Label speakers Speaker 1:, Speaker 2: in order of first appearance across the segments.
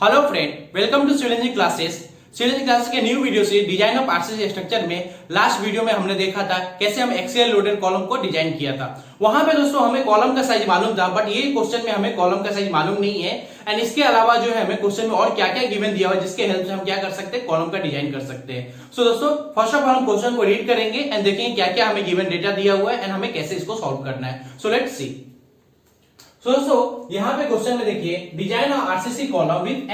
Speaker 1: Hello friend, welcome to student classes. Student classes के new video से design of RCC structure में last video में हमने देखा था कैसे हम एक्सियल लोडेड कॉलम को डिजाइन किया था। वहां पे दोस्तों हमें कॉलम का साइज मालूम था, बट ये क्वेश्चन में हमें कॉलम का साइज मालूम नहीं है। एंड इसके अलावा जो है हमें क्वेश्चन में और क्या क्या गिवन दिया हुआ है जिसके हेल्प से हम क्या कर सकते हैं, कॉलम का डिजाइन कर सकते हैं। सो दोस्तों फर्स्ट ऑफ ऑल हम क्वेश्चन को रीड करेंगे एंड देखेंगे क्या क्या हमें गिवन डेटा दिया हुआ है एंड हमें कैसे इसको सॉल्व करना है। So let's see. सो दोस्तों यहाँ पे क्वेश्चन में देखिए, design RCC column with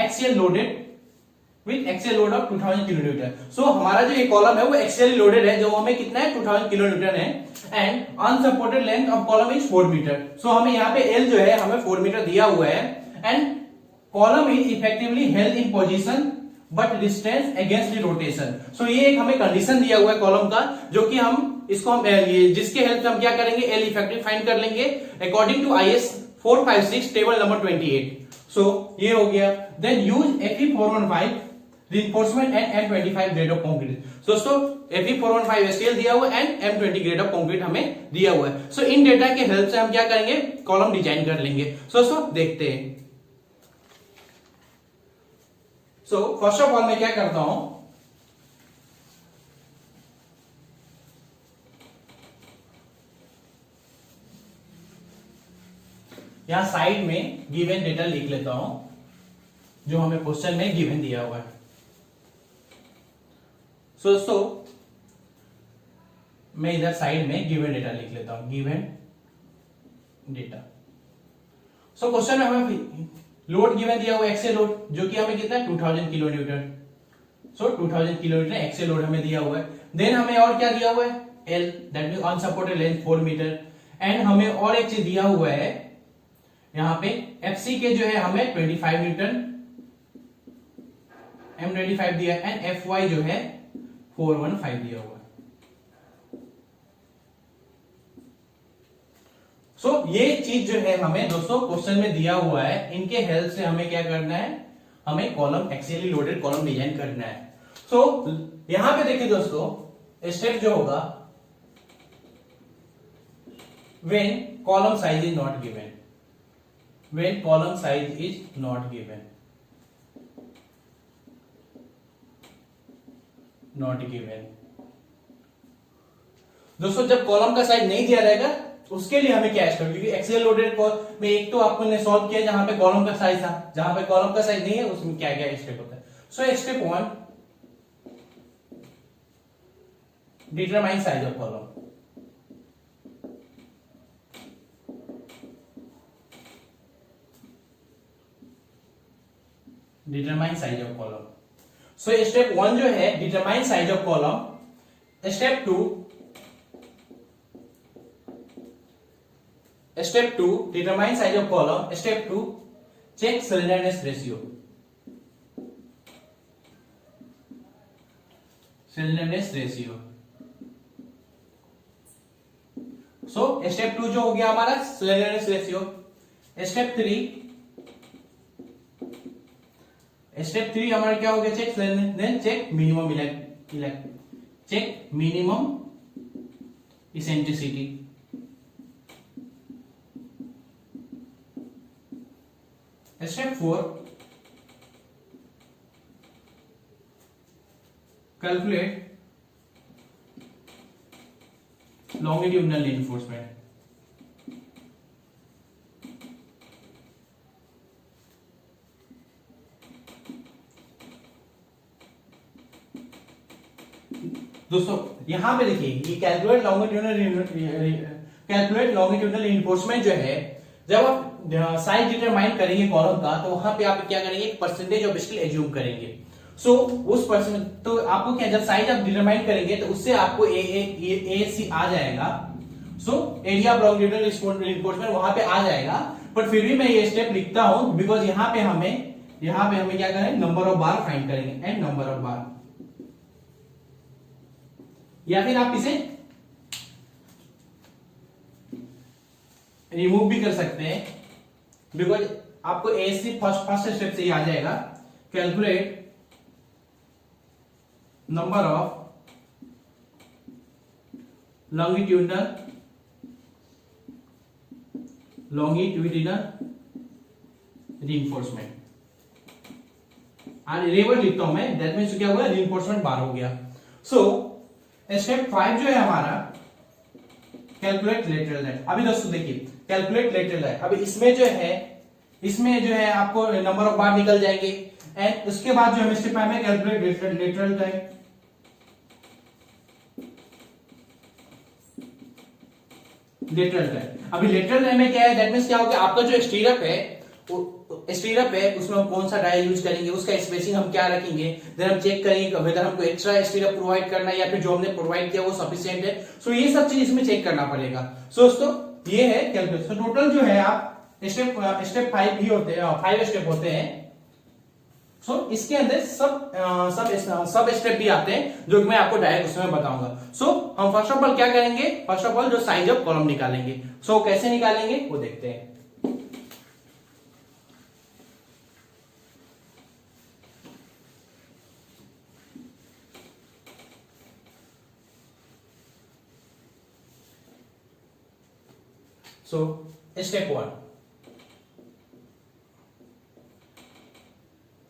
Speaker 1: axial load of 2000 kilonewton. So हमारा जो ये कॉलम है वो एक्सियल लोडेड है, जो हमें कितना है 2000 किलोन्यूटन है। And unsupported length of column is 4 metre. So हमें यहाँ पे एल जो है हमें 4 मीटर दिया हुआ है। And column is effectively held in position but distance against the rotation. So ये एक हमें कंडीशन दिया हुआ है कॉलम का, जो कि हम इसको हम जिसके हेल्प से हम क्या करेंगे, एल इफेक्टिव फाइंड कर लेंगे according to IS 456 table number 28। So ये हो गया। Then use Fe415 reinforcement and M25 grade of concrete. दोस्तों Fe415 स्टील दिया हुआ है and M20 grade of concrete हमें दिया हुआ है। सो इन डेटा के हेल्प से हम क्या करेंगे, कॉलम डिजाइन कर लेंगे। दोस्तों देखते हैं। सो फर्स्ट ऑफ ऑल मैं क्या करता हूं, यहां साइड में गिवन डेटा लिख लेता हूं जो हमें क्वेश्चन में गिवन दिया हुआ है। सो दोस्तों मैं इधर साइड में गिवन डेटा लिख लेता हूं, गिवन डेटा। सो क्वेश्चन में हमें लोड गिवन दिया हुआ है एक्सियल लोड, जो कि हमें कितना है 2000 किलो न्यूटन। सो 2000 किलो न्यूटन एक्सियल लोड हमें दिया हुआ है। देन हमें और क्या दिया हुआ है, L that means unsupported length 4 metre. And हमें और एक चीज दिया हुआ है यहां पे, एफसी के जो है हमें 25 न्यूटन, M25 दिया एंड FY जो है 415 दिया हुआ है। सो ये चीज जो है हमें दोस्तों क्वेश्चन में दिया हुआ है, इनके हेल्प से हमें क्या करना है, हमें column axially loaded column design करना है। सो यहां पे देखिए दोस्तों, स्टेप जो होगा, when column size is not given, when column size is not given, not given. दोस्तों जब कॉलम का साइज नहीं दिया रहेगा उसके लिए हमें क्या स्टेप, क्योंकि एक्सियल लोडेड में एक तो आपने सॉल्व किया जहां पे कॉलम का साइज था, जहां पे कॉलम का साइज नहीं है उसमें क्या क्या स्टेप होता है। So step 1, determine size of column. Determine size of column. So step 1 जो है determine size of column. Step 2 determine size of column. Step 2 check slenderness ratio. Slenderness ratio. So step 2 जो हो गया हमारा स्लेंडरनेस रेशियो। स्टेप 3 हमारा क्या हो गया, check slenderness, then check minimum check minimum eccentricity. Step 4 calculate longitudinal reinforcement. दोस्तों यहां पे देखिए, ये कैलकुलेट लॉन्गिट्यूडिनल रिइंफोर्समेंट जो है, जब आप साइज डिटरमाइन करेंगे कॉलम का तो वहां पे आप क्या करेंगे, परसेंटेज ऑफ स्टील एज्यूम करेंगे। सो उस परसेंट तो आपको क्या, जब साइज आप डिटरमाइन करेंगे तो उससे आपको AC आ जाएगा। So area of longitudinal reinforcement वहां पे आ जाएगा। पर फिर भी मैं ये स्टेप लिखता हूं बिकॉज यहां पे हमें क्या करेंगे, नंबर ऑफ बार फाइंड करेंगे एंड नंबर ऑफ बार, या फिर आप इसे रिमूव भी कर सकते हैं बिकॉज आपको AC फर्स्ट स्टेप से ही आ जाएगा। Calculate number of longitudinal reinforcement। रेवर लिखता हूं मैं, दैट मीन्स क्या हुआ, रीइंफोर्समेंट बार हो गया। सो स्टेप 5 जो है हमारा कैलकुलेट लेटरल दैट। अभी दोस्तों देखिए कैलकुलेट लेटरल दैट, अभी इसमें जो है आपको नंबर ऑफ बार निकल जाएंगे, एंड उसके बाद जो हम स्टेप में calculate lateral that. Lateral that, अभी लेटरल दैट में क्या है, दैट मींस क्या होगा, आपका जो स्टीरअप है उसमें हम कौन सा डायल यूज करेंगे, उसका स्पेसिंग हम क्या रखेंगे, देन हम चेक करेंगे वेदर हमको एक्स्ट्रा स्टीरअप प्रोवाइड करना है या फिर जो हमने प्रोवाइड किया वो सफिशिएंट है। सो ये सब चीज इसमें चेक करना पड़ेगा। सो दोस्तों ये है कैलकुलेशन। टोटल जो है आप स्टेप 5 ही होते हैं, 5 स्टेप होते हैं। सो इसके अंदर सब स्टेप भी आते हैं जो कि मैं आपको डायरेक्ट उसमें बताऊंगा। सो हम फर्स्ट ऑफ ऑल क्या करेंगे, फर्स्ट ऑफ ऑल जो साइज ऑफ कॉलम निकालेंगे। सो कैसे निकालेंगे वो देखते हैं। सो step 1,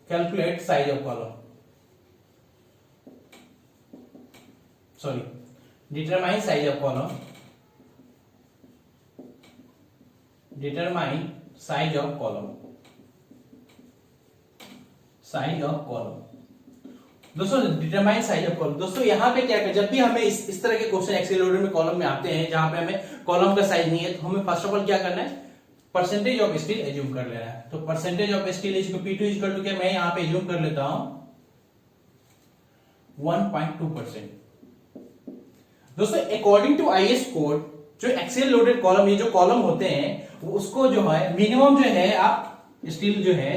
Speaker 1: calculate size of column, sorry determine size of column, determine size of column, size of column. दोस्तों डिटरमाइन साइज ऑफ कॉलम, दोस्तों यहाँ पे क्या है, जब भी हमें इस तरह के क्वेश्चन एक्सेल लोडर में कॉलम में आते हैं जहां पे हमें कॉलम का साइज नहीं है, तो हमें फर्स्ट ऑफ ऑल क्या करना है, परसेंटेज ऑफ स्टील एज्यूम कर लेना है। तो percentage of steel is P2 equal to क्या, मैं यहां पे एज्यूम कर लेता हूं 1.2%। दोस्तों अकॉर्डिंग टू IS कोड जो एक्सेल लोडेड कॉलम, ये जो कॉलम होते हैं उसको जो है मिनिमम जो है आप स्टील जो है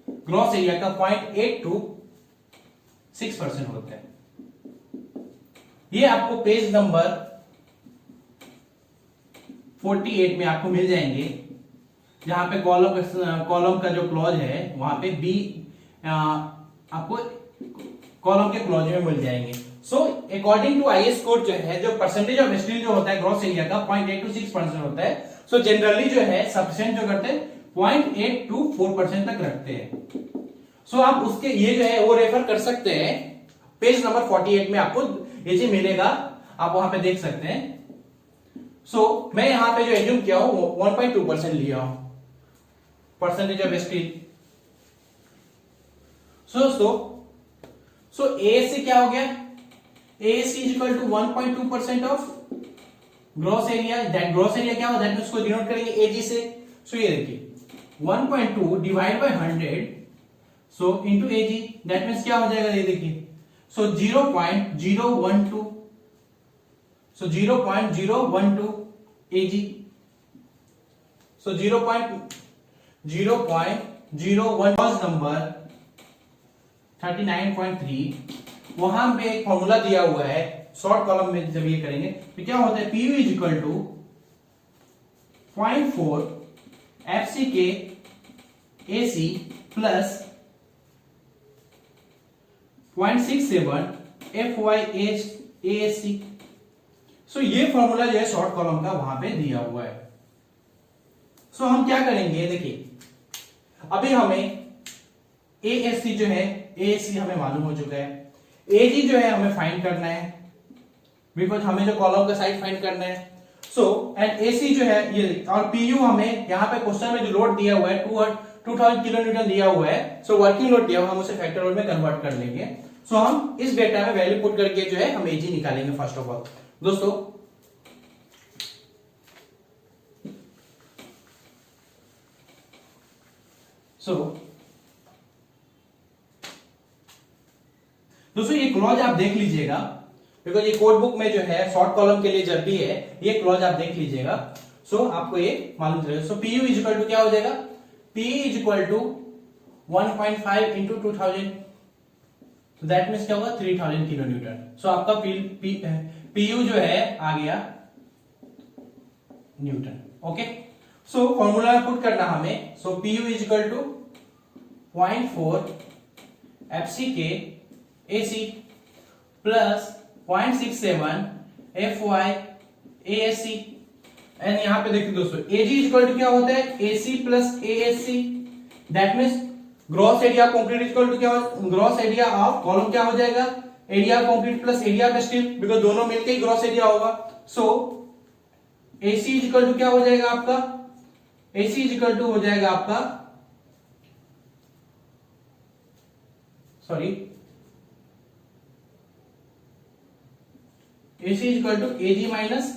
Speaker 1: ग्रॉस एरिया का 0.8 to 6% होता है। ये आपको पेज नंबर 48 में आपको मिल जाएंगे, जहां पे कॉलम का जो क्लॉज है वहां पे बी आपको कॉलम के क्लॉज में मिल जाएंगे। So according to IS code जो है, जो परसेंटेज ऑफ स्टील जो होता है ग्रॉस एरिया का 0.8 to 6% होता है। सो जनरली जो है सफिशिएंट जो करते हैं 0.8 to 4% तक रखते हैं। सो आप उसके ये जो है वो रेफर कर सकते हैं, पेज नंबर 48 में आपको ये चीज मिलेगा, आप वहां पे देख सकते हैं। सो मैं यहां पे जो एज्यूम किया हूं 1.2% लिया हूं percentage of steel. So ASC क्या हो गया, ASC is equal to 1.2% of gross area. That gross area क्या होता है, उसको डिनोट करेंगे AG से। सो ये देखिए 1.2 divide by 100 so into AG, that means क्या हो जाएगा, ये देखिए सो 0.012, सो 0.012 AG, सो 0.001 नंबर 39.3। वहां पे एक फॉर्मूला दिया हुआ है शॉर्ट कॉलम में, जब ये करेंगे तो क्या होता है, PU is equal to 0.4 FCK AC plus 0.67 FYASC। So ये फॉर्मूला जो है शॉर्ट कॉलम का वहां पे दिया हुआ है। सो हम क्या करेंगे, देखिए अभी हमें ASC जो है, ASC हमें मालूम हो चुका है, AG जो है हमें फाइंड करना है, बिकॉज हमें जो कॉलम का साइज फाइंड करना है। सो एंड AC जो है ये, और PU हमें यहाँ पे क्वेश्चन में जो लोड दिया हुआ है 2000 किलो न्यूटन दिया हुआ है। सो वर्किंग लोड दिया हुआ, हम उसे फैक्टर लोड में कन्वर्ट कर लेंगे। सो हम इस डेटा में वैल्यू पुट करके जो है हम AG निकालेंगे फर्स्ट ऑफ ऑल। दोस्तों दोस्तों ये क्लॉज आप देख लीजिएगा, बिकॉज ये कोड बुक में जो है शॉर्ट कॉलम के लिए जब भी है ये क्लॉज आप देख लीजिएगा। सो आपको ये मालूम चलेगा। So PU is equal to क्या हो जाएगा, P is equal to 1.5 into 2000, तो दैट मीन्स क्या होगा 3000 किलो न्यूटन। सो आपका PU जो है आ गया Newton. Okay, so formula put करना हमें। So PU is equal to 0.4 FCK AC plus 0.67 FYASC। And यहां पे देखिए दोस्तों AG इज इक्वल टू क्या होता है, AC plus ASC, that means gross area concrete equal to क्या हो, ग्रॉस एरिया ऑफ कॉलम क्या हो जाएगा, area concrete plus area of steel, because दोनों मिलकर ही ग्रॉस एरिया होगा। So AC is equal to क्या हो जाएगा आपका, AC इज इक्वल टू हो जाएगा आपका, sorry, AC is equal to AG minus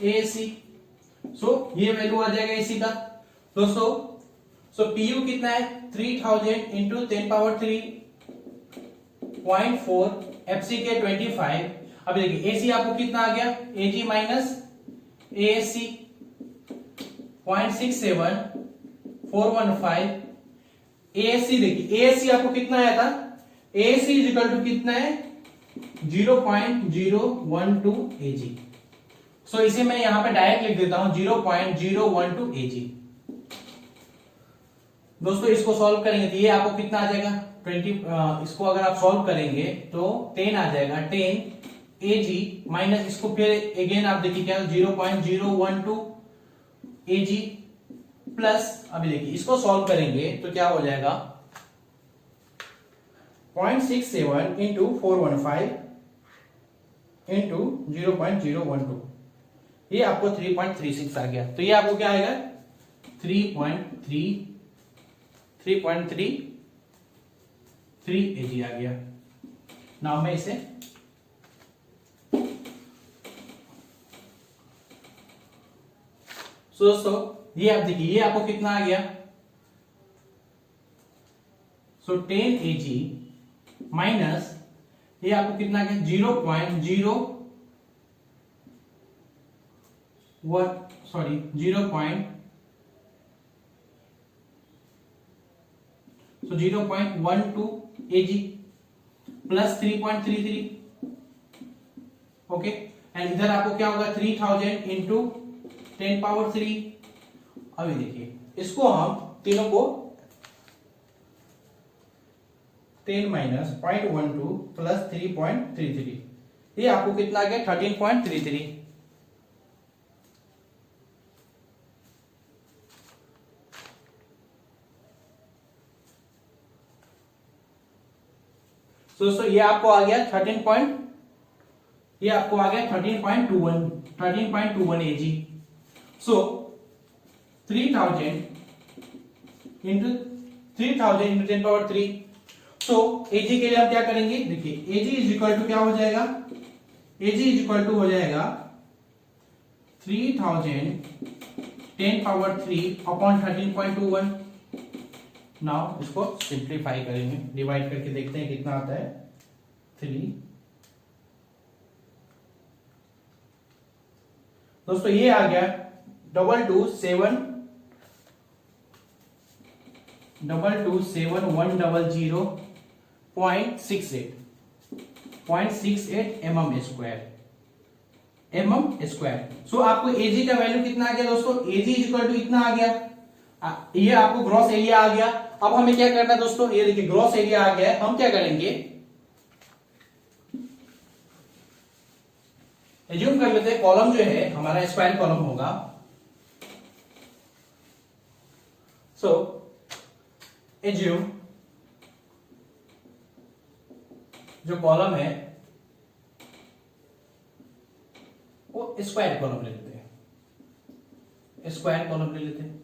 Speaker 1: AAC। So ये वैल्यू आ जाएगा AC का दोस्तों। सो PU कितना है, 3000 इंटू 10 पावर 3.4, FC के 25। अब देखिए AC आपको कितना आ गया, AG माइनस AAC 0.67 415। AAC देखिए, AAC आपको कितना आया था, AAC इज इक्वल टू कितना है 0.012 AG। सो इसे मैं यहां पे डायरेक्ट लिख देता हूं 0.012 AG। दोस्तों इसको सॉल्व करेंगे तो ये आपको कितना आ जाएगा 20, इसको अगर आप सॉल्व करेंगे तो 10 आ जाएगा, 10 AG माइनस इसको फिर अगेन आप देखिए क्या 0.012 AG प्लस, अभी देखिए इसको सॉल्व करेंगे तो क्या हो जाएगा 0.67 इंटू 415 इंटू 0.012, ये आपको 3.36 आ गया। तो ये आपको क्या आएगा 3.33 AG आ गया। नाउ मैं इसे दोस्तों ये आप देखिए ये आपको कितना आ गया, सो 10 AG माइनस ये आपको कितना आ गया 0.12 AG प्लस 3.33। ओके, एंड इधर आपको क्या होगा 3000 इंटू 10 पावर 3। अभी देखिए इसको हम तीनों को 10 माइनस 0.12 प्लस 3.33, ये आपको कितना आ गया 13.33। दोस्तों ये आपको आ गया 13.21 AG। सो 3000 इंटू 10 पावर 3। सो AG के लिए हम क्या करेंगे, देखिए AG इज इक्वल टू क्या हो जाएगा, AG इज इक्वल टू हो जाएगा 3000 10 पावर 3 अपॉन 13.21। नाउ इसको सिंप्लीफाई करेंगे, डिवाइड करके देखते हैं कितना आता है 3। दोस्तों ये आ गया 227,100.68 mm स्क्वायर। सो आपको AG का वैल्यू कितना आ गया दोस्तों, AG इज इक्वल टू इतना आ गया, ये आपको ग्रॉस एरिया आ गया। अब हमें क्या करना है दोस्तों, ये देखिए ग्रॉस एरिया आ गया है, हम क्या करेंगे एज्यूम कर लेते हैं कॉलम जो है हमारा स्क्वायर कॉलम होगा। सो एज्यूम जो कॉलम है वो स्क्वायर कॉलम ले लेते हैं, स्क्वायर कॉलम ले लेते हैं।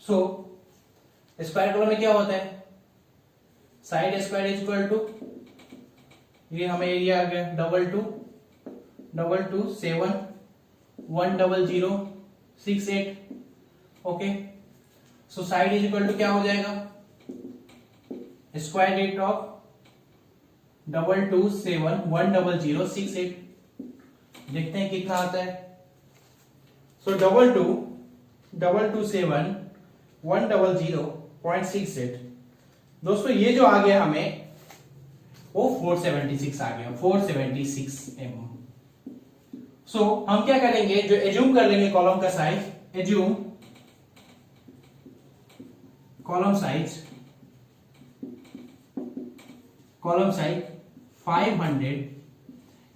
Speaker 1: सो स्क्वायर कॉलम में क्या होता है, side square is equal to, ये हमें एरिया आ गया 227,100.68। Okay, so side is equal to क्या हो जाएगा स्क्वायर रूट ऑफ 227,100.68। देखते हैं कितना आता है। सो 227,100.68 दोस्तों ये जो आ गया हमें वो 476 आ गया, 476 mm। सो हम क्या करेंगे, जो एज्यूम कर लेंगे कॉलम का size, assume column size 500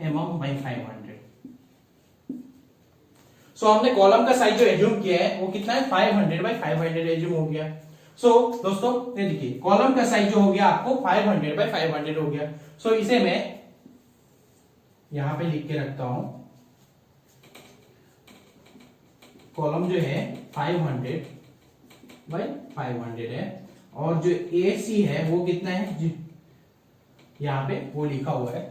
Speaker 1: mm by 500। सो हमने कॉलम का साइज जो एज्यूम किया है वो कितना है 500 by 500 एज्यूम हो गया। दोस्तों ये देखिए कॉलम का साइज जो हो गया आपको 500 बाय 500 हो गया। इसे मैं यहां पे लिख के रखता हूं, कॉलम जो है 500 बाय 500 है, और जो AC है वो कितना है यहाँ पे वो लिखा हुआ है।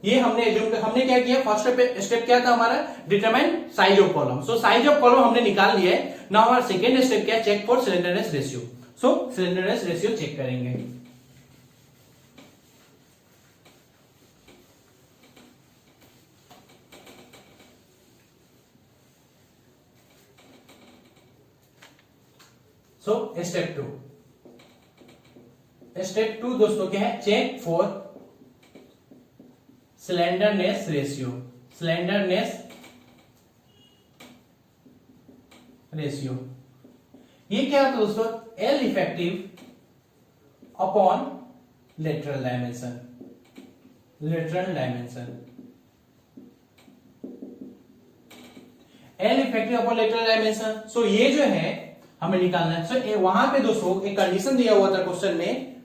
Speaker 1: ये हमने क्या किया, फर्स्ट स्टेप क्या था हमारा, determine size of column. Size of column हमने निकाल लिया है। नाउ हमारा सेकेंड स्टेप क्या है, check for slenderness ratio. Slenderness ratio check करेंगे। स्टेप टू दोस्तों क्या है, चेक फॉर स्लेंडरनेस रेशियो। ये क्या होता है दोस्तों, L effective upon lateral dimension. L effective upon lateral dimension. ये जो है हमें निकालना है। वहां पे दोस्तों एक कंडीशन दिया हुआ था क्वेश्चन में,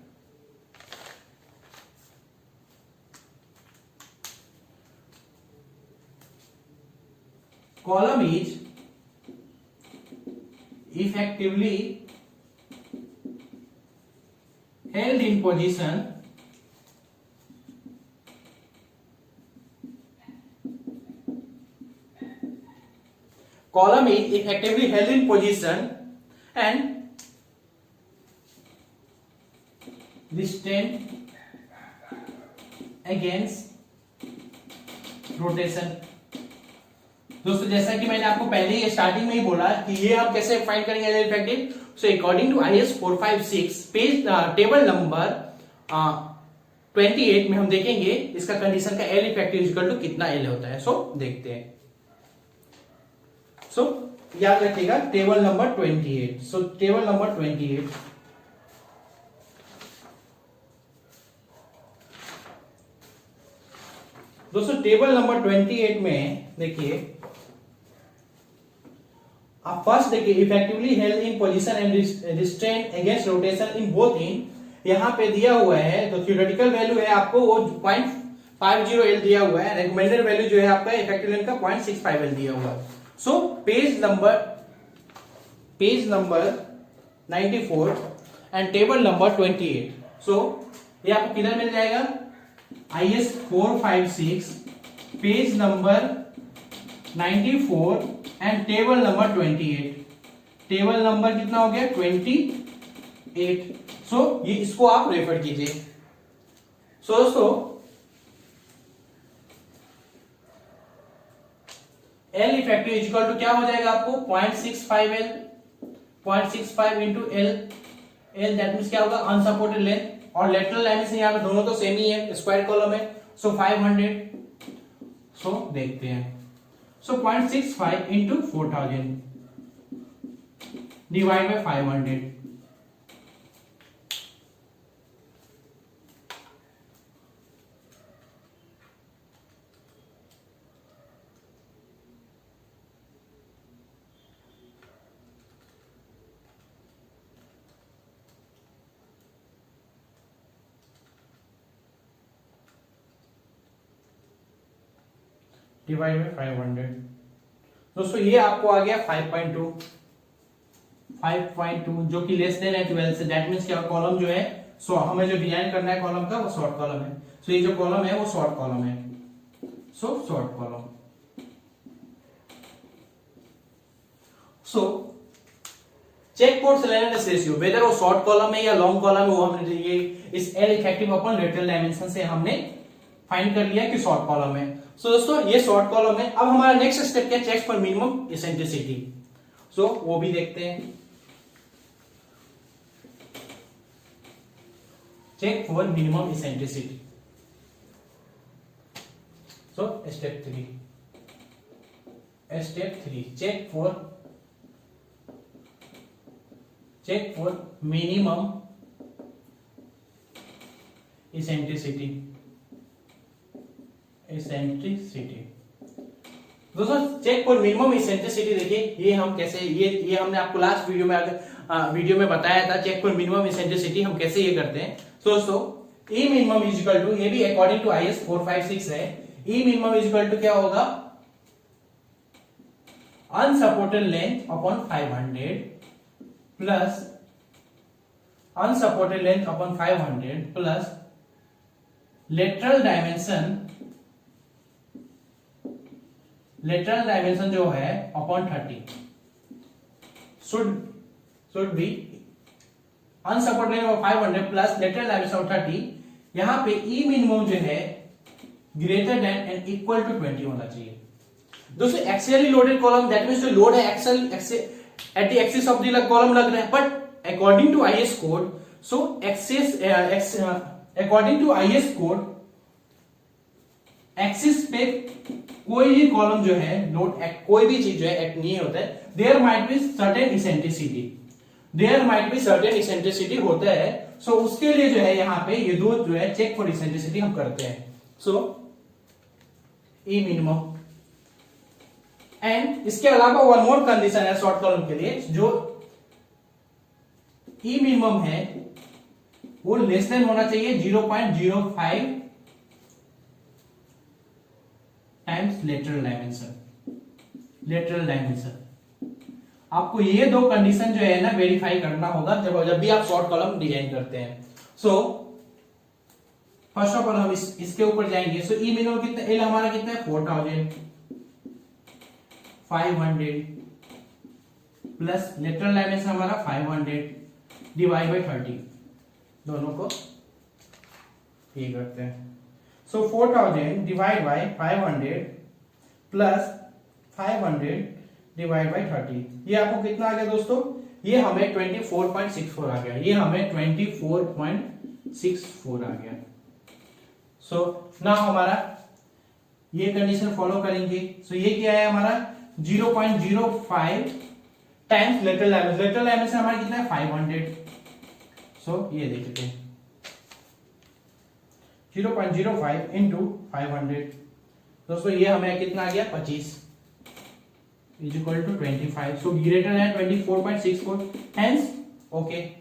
Speaker 1: column is effectively held in position and restrained against rotation। दोस्तों जैसा कि मैंने आपको पहले ही स्टार्टिंग में ही बोला कि ये हम कैसे फाइंड करेंगे L effective. According to IS 456 page table number 28 में हम देखेंगे इसका कंडीशन का एल इफेक्टिव इक्वल टू कितना एल होता है। देखते हैं। याद रखिएगा टेबल नंबर 28। टेबल नंबर 28 दोस्तों, टेबल नंबर 28 में देखिए आप फर्स्ट देखिए, effectively held in position and restrain against rotation in both in, यहां पे दिया हुआ है। तो थ्योरेटिकल वैल्यू है आपको वो 0.50 L दिया हुआ है, रिकमेंडेड वैल्यू जो है आपका इफेक्टिव लेंथ का 0.65 L दिया हुआ है। Page number 94 and table number 28। ये आपको किधर मिल जाएगा, IS 456 page number 94 and table number 28। Table number कितना हो गया, 28। ये इसको आप रेफर कीजिए। दोस्तों L इफेक्टिव इक्वल टू क्या हो जाएगा आपको, 0.65 L, 0.65 into L that means क्या होगा, अनसपोर्टेड लेंथ, और लेटरल डायमेंशन यहाँ पे दोनों तो सेम ही है, स्क्वायर कॉलम है। 500। देखते हैं। 0.65 into 4000 divide by 500। Divide by 500। दोस्तों ये आपको आ गया 5.2 जो कि लेस देन है 12 से। दैट मींस क्या, कॉलम जो है हमें जो डिजाइन करना है कॉलम का वो शॉर्ट कॉलम है। ये जो कॉलम है वो शॉर्ट कॉलम है। Short column. Check for slenderness ratio, whether वो शॉर्ट कॉलम है या लॉन्ग कॉलम है, वो हमने ये इस L effective upon lateral dimension से हमने फाइंड कर लिया कि शॉर्ट कॉलम है। दोस्तों ये शॉर्ट कॉलम है। अब हमारा नेक्स्ट स्टेप क्या, चेक फॉर मिनिमम इसेंट्रिसिटी। वो भी देखते हैं। Check for minimum eccentricity. Step 3 check for minimum eccentricity. दोस्तों चेक फॉर मिनिमम इसेंट्रिसिटी देखिए, ये हम कैसे, ये हमने आपको लास्ट वीडियो में वीडियो में बताया था चेक फॉर मिनिमम इसेंट्रिसिटी हम कैसे ये करते हैं। तो दोस्तों E minimum is equal to, ये भी अकॉर्डिंग टू IS 456 है, E minimum is equal to क्या होगा, unsupported length upon 500 plus unsupported length upon 500 plus lateral dimension जो है upon 30 should be unsupported length of 500 plus lateral dimension of 30। यहां पे E minimum जो है greater than and equal to 20 होना चाहिए। दोस्तों axially loaded column, that means जो लोड है axial at the axis of the column लग रहा है, but according to IS code, so according to IS code axis पे कोई भी कॉलम जो है लोड कोई भी चीज जो है एक्ट नहीं होता है, there might be certain eccentricity होता है। सो उसके लिए जो है यहाँ पे ये दो जो है चेक फॉर इसेंट्रिसिटी हम करते हैं। सो ई मिनिमम एंड इसके अलावा वन मोर कंडीशन है शॉर्ट कॉलम के लिए, जो ई मिनिमम है वो लेस देन होना चाहिए 0.05 टाइम्स लेटरल डायमेंशन। आपको ये दो कंडीशन जो है ना वेरीफाई करना होगा जब भी आप शॉर्ट कॉलम डिजाइन करते हैं। सो फर्स्ट ऑफ ऑल हम इसके ऊपर जाएंगे। सो ई मिनिमम कितना, एल हमारा कितना है 4500 प्लस लेटरल डायमेंशन हमारा 500 डिवाइड बाई 30, दोनों को ये करते हैं। सो 4000 divide by 500 plus 500 divide by 30, ये आपको कितना आ गया दोस्तों, ये हमें 24.64 आ गया, ये हमें 24.64 आ गया। सो ना हमारा ये कंडीशन फॉलो करेंगे। सो ये क्या है हमारा 0.05 टाइम्स लेटरल डायमेंशन हमारा कितना है 500। सो ये देखते हैं 0.05 इंटू 500, दोस्तों ये हमें कितना आ गया 25 is equal to 25। So greater है 24.64, हेंस ओके।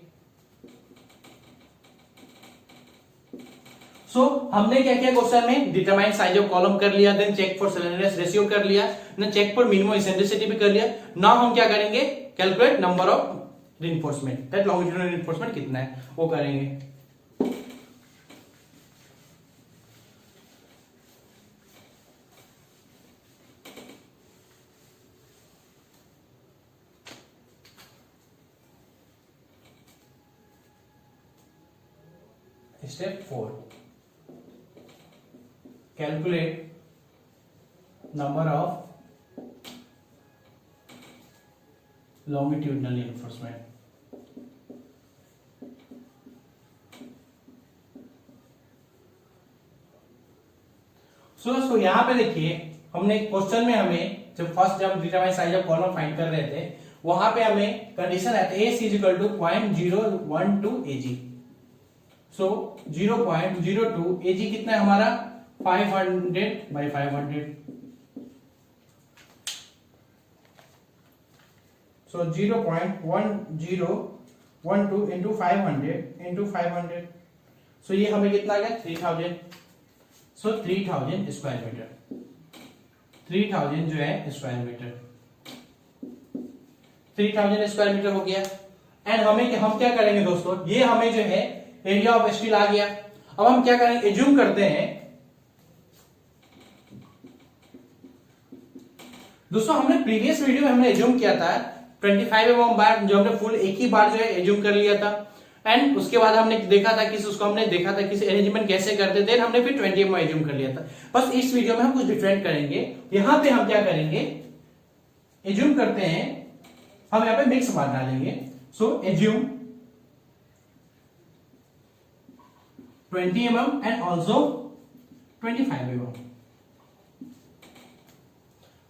Speaker 1: सो हमने क्या किया क्वेश्चन में, डिटरमाइन साइज ऑफ कॉलम कर लिया, then check for slenderness ratio कर लिया, then check for minimum eccentricity भी कर लिया। नाउ हम क्या करेंगे, calculate number of reinforcement, that longitudinal reinforcement कितना है वो करेंगे। Step 4, calculate number of longitudinal reinforcement। दोस्तों यहाँ पे देखिए हमने क्वेश्चन में हमें जब determine size of column find कर रहे थे, वहां पे हमें कंडीशन है A is equal to 0.012 AG। सो 0.02 AG कितना है हमारा 500 बाई 500। सो 0.1012 इंटू 500 सो ये हमें कितना आ गया 3000। सो 3000 स्क्वायर मीटर, 3000 जो है स्क्वायर मीटर, 3000 स्क्वायर मीटर हो गया। एंड हम क्या करेंगे दोस्तों, ये हमें जो है एरिया ऑफ स्टील आ गया। अब हम क्या करेंगे, एज्यूम करते हैं दोस्तों, हमने प्रीवियस वीडियो में हमने एज्यूम किया था 25 mm बार, जो हमने फुल एक ही बार जो है एज्यूम कर लिया था। एंड उसके बाद हमने देखा था किसी अरेंजमेंट कैसे करते थे, हमने फिर 20 mm एज्यूम कर लिया था। बस इस वीडियो में हम कुछ डिफरेंट करेंगे। यहां पे हम क्या करेंगे, एज्यूम करते हैं हम यहां पे मिक्स बार डालेंगे। So assume 20 mm and also 25 mm।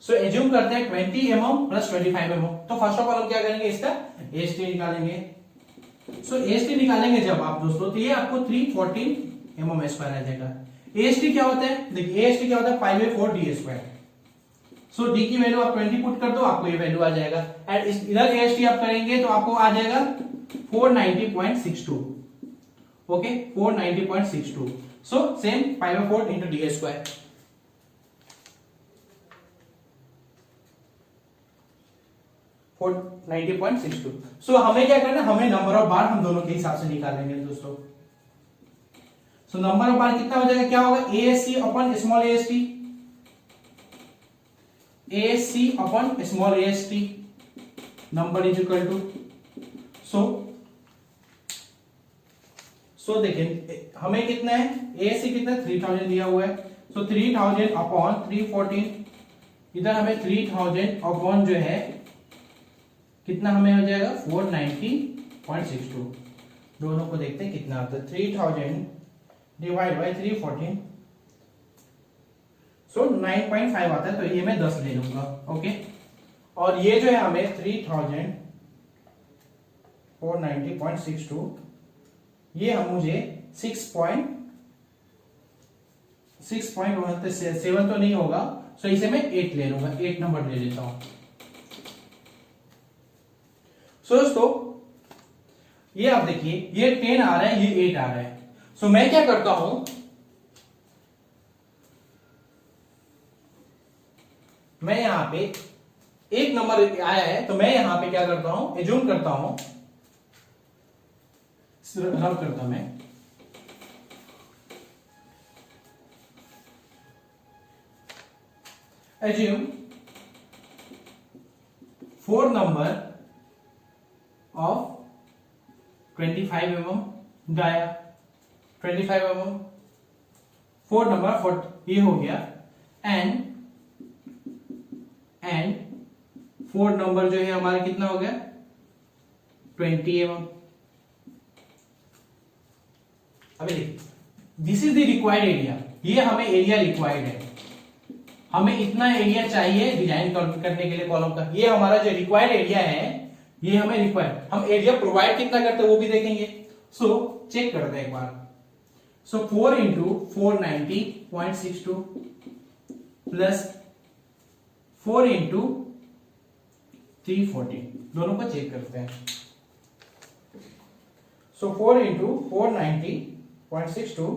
Speaker 1: So assume करते हैं 20 mm प्लस 25 mm। तो फर्स्ट ऑफ ऑल हम क्या करेंगे, इसका AST निकालेंगे। सो AST निकालेंगे जब आप दोस्तों, तो ये आपको 314 mm स्क्वायर आ जाएगा। AST क्या होता है, देखिए AST क्या होता है 5/4 d स्क्वायर। सो डी की वैल्यू आप 20 पुट कर दो, आपको ये वैल्यू आ जाएगा। एंड इधर एएसटी आप करेंगे तो आपको आ जाएगा 490.62। Okay 490.62। So same 5/4 into D square. Four 90.62। सो हमें क्या करना है, हमें नंबर ऑफ बार हम दोनों के हिसाब से निकालेंगे दोस्तों। सो नंबर ऑफ बार कितना हो जाएगा, क्या होगा, ASC upon small AST, ASC upon small AST number is equal to. So देखिए हमें कितना है, एएससी कितना 3000 दिया हुआ है। सो 3000 अपॉन 314, इधर हमें 3000 अपॉन जो है कितना हमें हो जाएगा 490.62। दोनों को देखते हैं कितना आता है, 3000 डिवाइड बाई 314, सो 9.5 आता है। तो ये मैं 10 ले लूंगा। ओके और ये जो है हमें 3490.62, ये हम मुझे 6.7 तो नहीं होगा, सो इसे मैं 8 ले लूंगा, 8 नंबर ले लेता हूं। सो दोस्तों ये आप देखिए, ये 10 आ रहा है, ये 8 आ रहा है। सो मैं क्या करता हूं, मैं यहां पे एक नंबर आया है तो मैं यहां पे क्या करता हूं, एज्यूम करता हूं, रब करता हूं मैं, एज्यूम 4 नंबर ऑफ 25 mm गाया, 25 mm 4 नंबर 4, ये हो गया। एंड 4 नंबर जो है हमारा कितना हो गया 20 mm। अभी देखिए, this is the required area, ये हमें एरिया रिक्वायर्ड है, हमें इतना एरिया चाहिए डिजाइन करने के लिए कॉलम का। ये हमारा जो रिक्वायर्ड एरिया है, ये हमें रिक्वायर्ड, हम एरिया प्रोवाइड कितना करते हैं वो भी देखेंगे। सो चेक करते हैं एक बार। सो 4 इंटू 490.62 प्लस 4 इंटू 314, दोनों को चेक करते हैं। सो 4 इंटू 490.62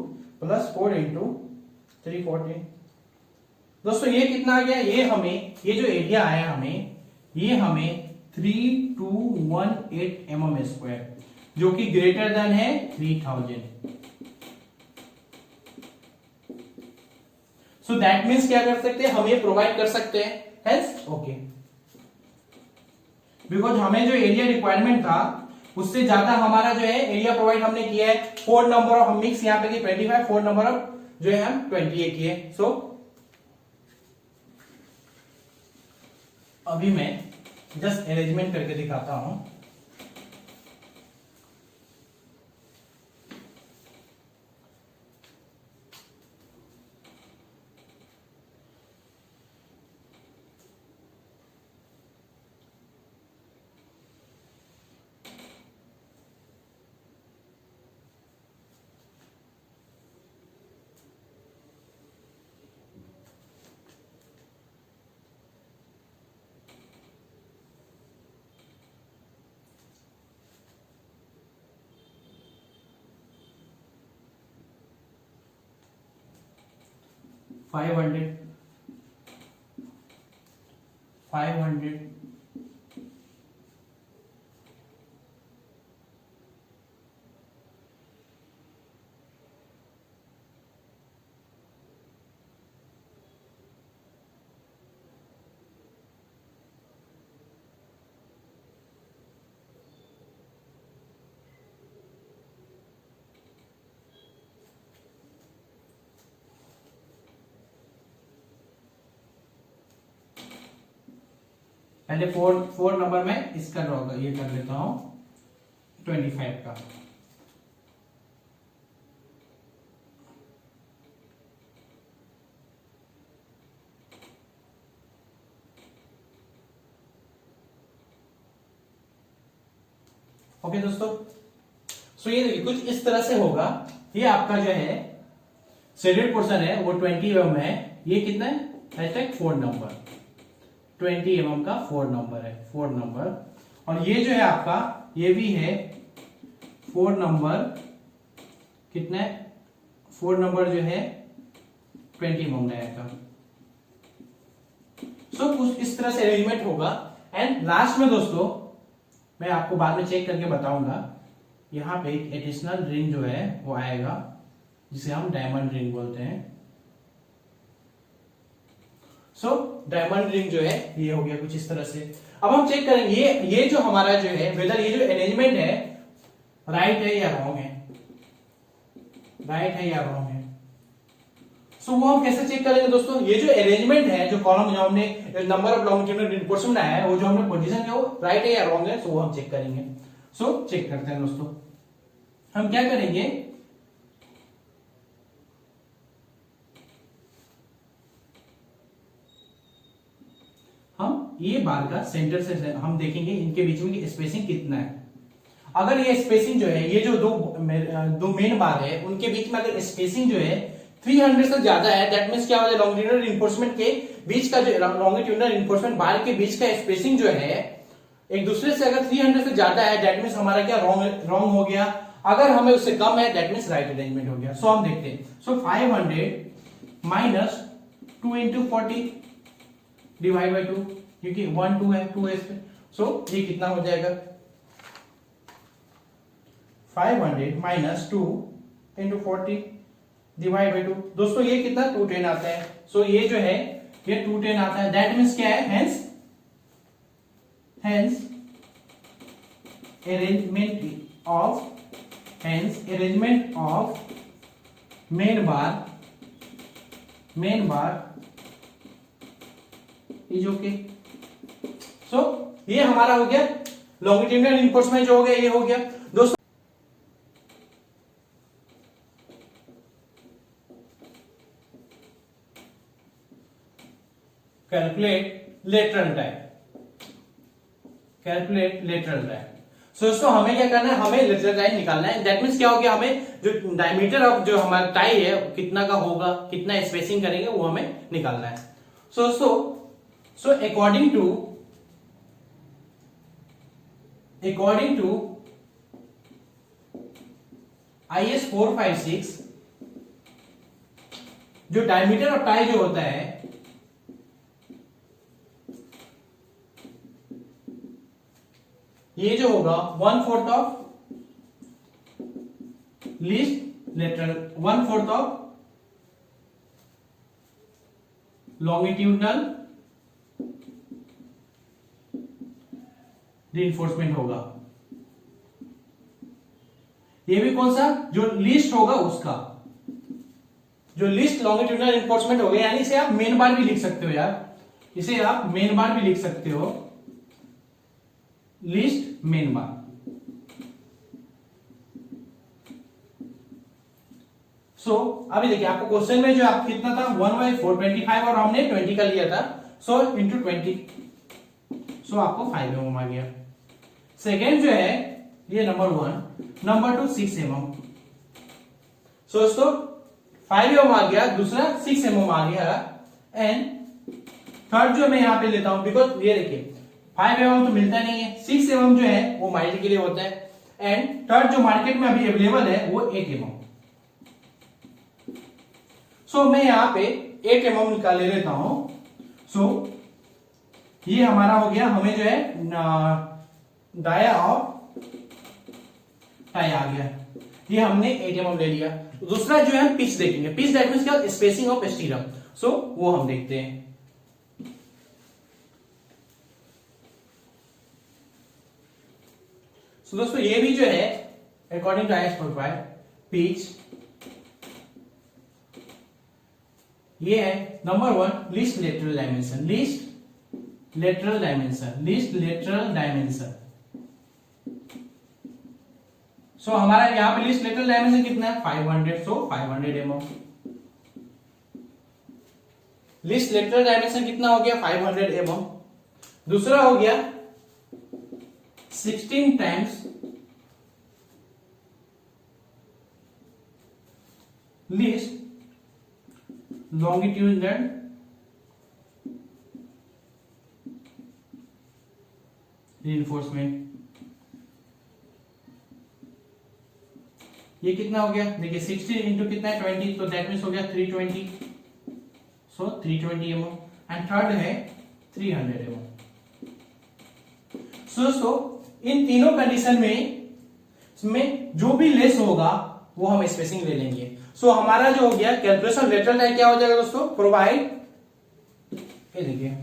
Speaker 1: प्लस 4 इंटू 314, दोस्तों ये कितना आ गया, ये हमें, ये जो एरिया आया हमें, ये हमें 3218 mm स्क्वायर, जो कि ग्रेटर देन है 3000। सो दैट मीन्स क्या कर सकते हैं, हम ये प्रोवाइड कर सकते हैं, हेल्स ओके, बिकॉज हमें जो एरिया रिक्वायरमेंट था उससे ज्यादा हमारा जो है एरिया प्रोवाइड हमने किया है। 4 नंबर ऑफ, हम मिक्स यहाँ पे 25, 4 नंबर ऑफ जो है हम 28 किए। सो अभी मैं जस्ट अरेंजमेंट करके दिखाता हूं। फाइव हंड्रेड पहले 4 नंबर में इसका ड्रॉ कर, ये कर लेता हूं 25 का। ओके दोस्तों, सो ये देखिए कुछ इस तरह से होगा। ये आपका जो है शेडेड पोर्शन है वो 20 mm है, ये कितना है, #4 नंबर। 20 mm का 4 नंबर है, 4 नंबर। और ये जो है आपका, ये भी है 4 नंबर, कितना है 4 नंबर जो है 20 mm रहेगा। सो कुछ इस तरह से अरेंजमेंट होगा। एंड लास्ट में दोस्तों मैं आपको बाद में चेक करके बताऊंगा, यहाँ पे एक एडिशनल रिंग जो है वो आएगा, जिसे हम डायमंड रिंग बोलते हैं। सो डायमंड रिंग जो है ये हो गया कुछ इस तरह से। अब हम चेक करेंगे ये जो हमारा जो है वेदर ये जो अरेंजमेंट है राइट है या रॉन्ग है, राइट है या रॉन्ग है। सो वो हम कैसे चेक करेंगे दोस्तों, ये जो अरेंजमेंट है, जो कॉलम जो हमने नंबर ऑफ लॉन्गिट्यूडिनल रिइंफोर्समेंट आया है, वो जो हमने पोजीशन है वो राइट है या रॉन्ग है, सो वो हम चेक करेंगे। सो चेक करते हैं दोस्तों, हम क्या करेंगे, हम ये बार का सेंटर से हम देखेंगे इनके बीच में स्पेसिंग कितना है। अगर ये स्पेसिंग जो है, ये जो दो मेन बार है उनके बीच में अगर स्पेसिंग जो है 300 से ज्यादा है, दैट मींस क्या हो जाए, लॉन्गिट्यूडिनल रिइंफोर्समेंट के बीच का जो लॉन्गिट्यूडिनल रिइंफोर्समेंट बार के बीच का स्पेसिंग जो है एक दूसरे से अगर 300 से ज्यादा है, दैट मींस हमारा क्या रॉन्ग हो गया। अगर हमें उससे कम है, दैट मींस राइट अरेंजमेंट हो गया। सो हम देखते हैं, सो 500 माइनस 2 इंटू 40 डिवाइड बाई 2, क्योंकि 1 2 है, 2 है इसमें। सो ये कितना हो जाएगा, 500 माइनस 2 इंटू 40 डिवाइड बाई 2। दोस्तों ये कितना 210 आता है। सो ये जो है ये 210 आता है, दैट मीन्स क्या है, hence arrangement of main bar is okay. So ये हमारा हो गया लॉन्गिट्यूडिनल रिइंफोर्समेंट जो हो गया, ये हो गया दोस्तों। Calculate lateral time. सो दोस्तों हमें क्या करना है, हमें लेटरल टाइम निकालना है। दैट मींस क्या हो गया, हमें जो डायमीटर ऑफ जो हमारा टाई है कितना का होगा, कितना स्पेसिंग करेंगे वो हमें निकालना है। सो दोस्तों अकॉर्डिंग टू IS 456 जो डायमीटर ऑफ टाई जो होता है, ये जो होगा 1/4 of least lateral, 1/4 of longitudinal reinforcement होगा। ये भी कौन सा, जो लीस्ट होगा उसका, जो लीस्ट लॉन्गिट्यूडिनल रिइंफोर्समेंट हो गया, यानी इसे आप मेन बार भी लिख सकते हो यार, इसे आप मेन बार भी लिख सकते हो, लीस्ट मेन बार। सो अभी देखिए आपको क्वेश्चन में जो आप कितना था 1/4 25 और हमने 20 का लिया था, सो इंटू 20, सो आपको 5 mm आ गया। सेकेंड जो है ये नंबर 1, नंबर 2 6 mm। सो दोस्तों 5 mm आ गया, दूसरा 6 mm आ गया, एंड थर्ड जो मैं यहां पे लेता हूं, बिकॉज ये देखिए 5 mm तो मिलता नहीं है, 6 mm जो है वो माइल्ड के लिए होता है, एंड थर्ड जो मार्केट में अभी अवेलेबल है वो 8 mm। सो मैं यहां पे 8 mm निकाल लेता हूं। सो ये हमारा हो गया, हमें जो है डाया ऑफ टाई आ गया, ये हमने 8 mm ले लिया। दूसरा जो है पिच देखेंगे, पिच दैट मींस क्या, स्पेसिंग ऑफ स्टीरम। सो वो हम देखते हैं। सो दोस्तों ये भी जो है अकॉर्डिंग टू IS 45 पिच, ये है नंबर 1 लीस्ट लेटरल डायमेंशन। सो हमारा यहां पे लीस्ट लेटरल डायमेंशन कितना है 500, सो 500 mm। लीस्ट लेटरल डायमेंशन कितना हो गया 500 mm। दूसरा हो गया 16 टाइम्स लीस्ट लॉन्गिट्यूडिनल रीइंफोर्समेंट। ये कितना हो गया, देखिए 60 इंटू कितना है 20, तो दैट मीन्स हो गया 320, सो 320 mm। एंड थर्ड है 300 mm। सो दोस्तों इन तीनों कंडीशन में जो भी लेस होगा वो हम स्पेसिंग ले लेंगे। सो हमारा जो हो गया कैलकुलेशन रिलेटेड है, क्या हो जाएगा दोस्तों, प्रोवाइड, ये देखिए,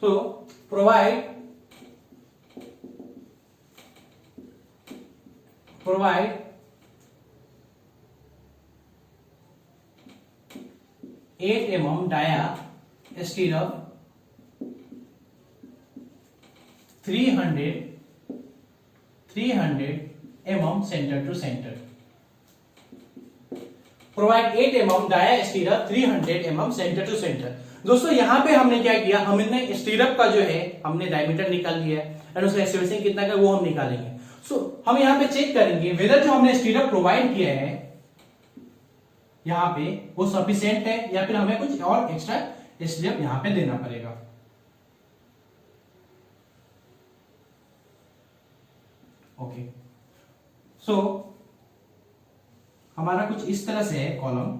Speaker 1: so provide 8 mm dia stirrup 300 mm centre to centre. Provide 8 mm dia stirrup 300 mm centre to centre. दोस्तों यहां पे हमने क्या किया, हमने स्टीरअप का जो है हमने डायमीटर निकाल लिया है एंड उसका स्पेसिंग कितना का वो हम निकालेंगे। सो हम यहां पे चेक करेंगे वेदर जो हमने स्टीरअप प्रोवाइड किया है यहां पे वो सफिशिएंट है या फिर हमें कुछ और एक्स्ट्रा स्टीरअप यहां पे देना पड़ेगा। ओके, सो हमारा कुछ इस तरह से है कॉलम।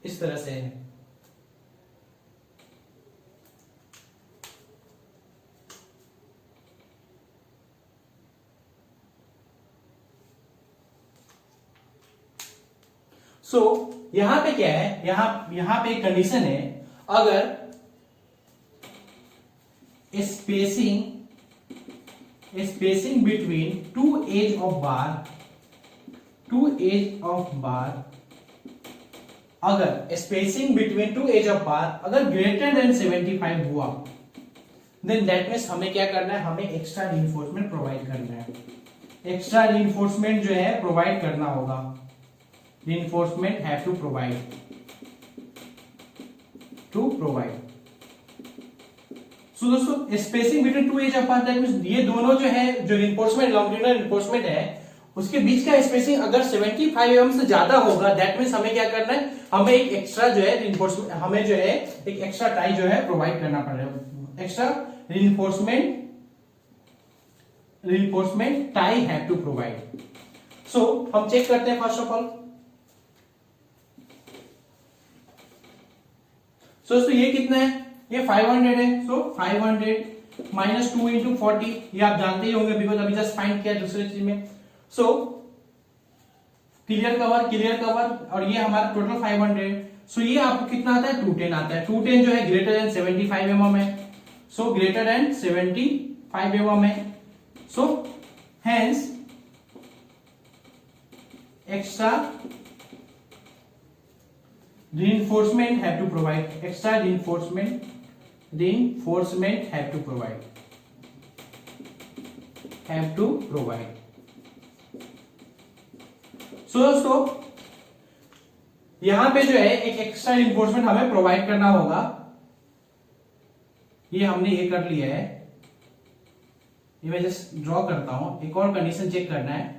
Speaker 1: इस तरह से है। सो यहां पे क्या है, यहां पे एक कंडीशन है, अगर spacing between two edge of bar, अगर spacing between two edge of bar अगर ग्रेटर देन 75 हुआ, देन दैट मीन्स हमें क्या करना है, हमें एक्स्ट्रा रीइंफोर्समेंट प्रोवाइड करना है। एक्स्ट्रा रीइंफोर्समेंट जो है प्रोवाइड करना होगा। Reinforcement have to provide. So दोस्तों spacing between two edge of bar, that means ये दोनों जो है, जो रीइंफोर्समेंट लॉन्गिट्यूडनल रीइंफोर्समेंट है उसके बीच का स्पेसिंग अगर 75 mm से ज्यादा होगा, दैट मीन्स हमें क्या करना है, हमें एक एक्स्ट्रा जो है रीइंफोर्समेंट, हमें जो है एक एक्स्ट्रा टाई जो है प्रोवाइड करना पड़ेगा। Extra reinforcement tie have to provide. So हम चेक करते हैं फर्स्ट ऑफ ऑल। सो दोस्तों ये कितना है, ये 500 है। सो 500 माइनस 2 इंटू 40, ये आप जानते ही होंगे बिकॉज अभी जस्ट फाइंड किया दूसरे चीज में। सो क्लियर कवर और ये हमारा टोटल 500। सो ये आपको कितना आता है, 210 आता है। 210 जो है ग्रेटर देन 75 mm है। सो ग्रेटर देन 75 mm है। So hence extra reinforcement have to provide, extra reinforcement have to provide। सो दोस्तों यहां पे जो है एक एक्स्ट्रा reinforcement हमें प्रोवाइड करना होगा। ये हमने ये कर लिया है, ये मैं जस्ट ड्रॉ करता हूं। एक और कंडीशन चेक करना है।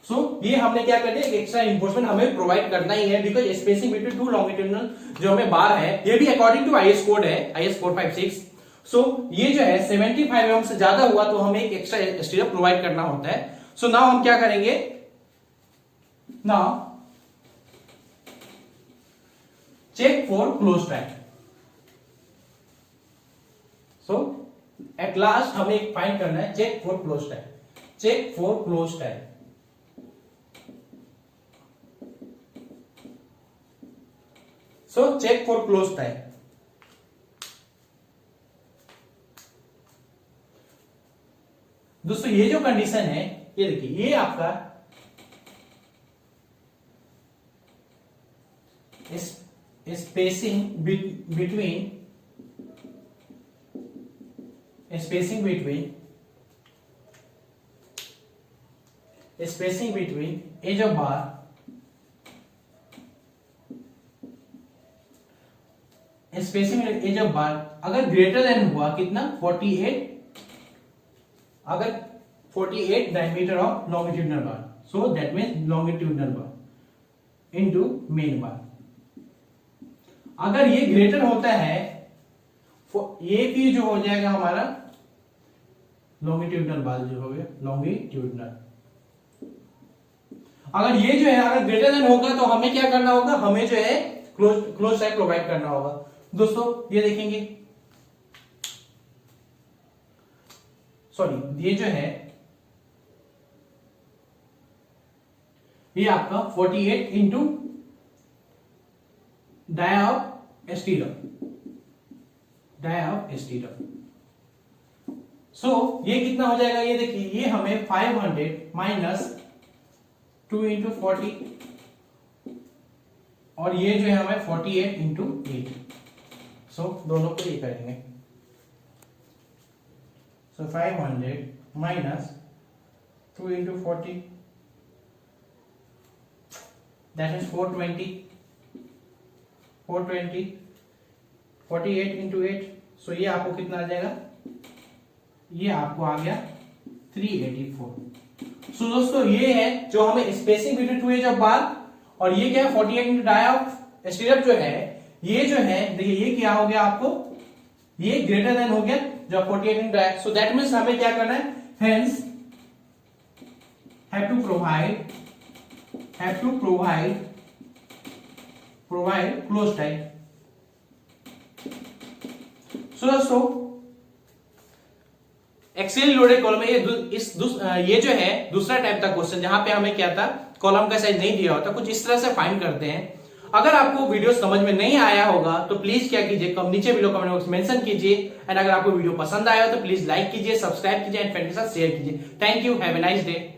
Speaker 1: सो ये हमने क्या कर दिया, एक एक्स्ट्रा reinforcement हमें प्रोवाइड करना ही है because spacing between to longitudinal जो हमें बार है, ये भी अकॉर्डिंग टू आईएस कोड है, आईएस 456। सो ये जो है 75 mm से ज्यादा हुआ तो हमें एक एक्स्ट्रा स्टीरअप प्रोवाइड करना होता है। सो नाउ हम क्या करेंगे, now check for close tie. So at last हमें एक फाइंड करना है, check for close tie, check for close tie. So check for close tie. दोस्तों ये जो कंडीशन है, ये देखिए, ये आपका spacing between edge of bar spacing edge of bar अगर ग्रेटर देन हुआ कितना 48, अगर 48 diameter of longitudinal bar, so that means longitudinal bar into main bar. अगर ये ग्रेटर होता है, ये भी जो हो जाएगा हमारा लॉन्गिट्यूडनल बार जो हो गया लॉन्गिट्यूडनल। अगर ये जो है अगर ग्रेटर देन होगा तो हमें क्या करना होगा, हमें जो है क्लोज टाइप प्रोवाइड करना होगा। दोस्तों ये देखेंगे, सॉरी ये जो है ये आपका 48 इंटू डाया ऑफ एस्टीरम। सो ये कितना हो जाएगा, ये देखिए ये हमें 500 माइनस 2 इंटू 40 और ये जो है हमें 48 इंटू 8। सो दोनों को ये करेंगे, सो 500 minus 2 into 40 that is 420 48 into 8। सो ये आपको कितना आ जाएगा, ये आपको आ गया 384। सो दोस्तों ये है जो हमें spacing between two edge of bar, और ये क्या है 48 इंटू डाया ऑफ एस्टीरम जो है, ये जो है देखिए ये क्या हो गया आपको, ये ग्रेटर देन हो गया जो 48 into dia. So that means हमें क्या करना है, hence have to provide close type. So दोस्तों एक्सियल लोडेड कॉलम में ये जो है दूसरा टाइप का क्वेश्चन, जहां पे हमें क्या था कॉलम का साइज नहीं दिया होता, कुछ इस तरह से फाइंड करते हैं। अगर आपको वीडियो समझ में नहीं आया होगा तो प्लीज क्या कीजिए, नीचे वीडियो कमेंट बॉक्स में मेंशन कीजिए। एंड अगर आपको वीडियो पसंद आया हो तो प्लीज लाइक कीजिए, सब्सक्राइब कीजिए एंड फ्रेंड के साथ शेयर कीजिए। Thank you, have a nice day.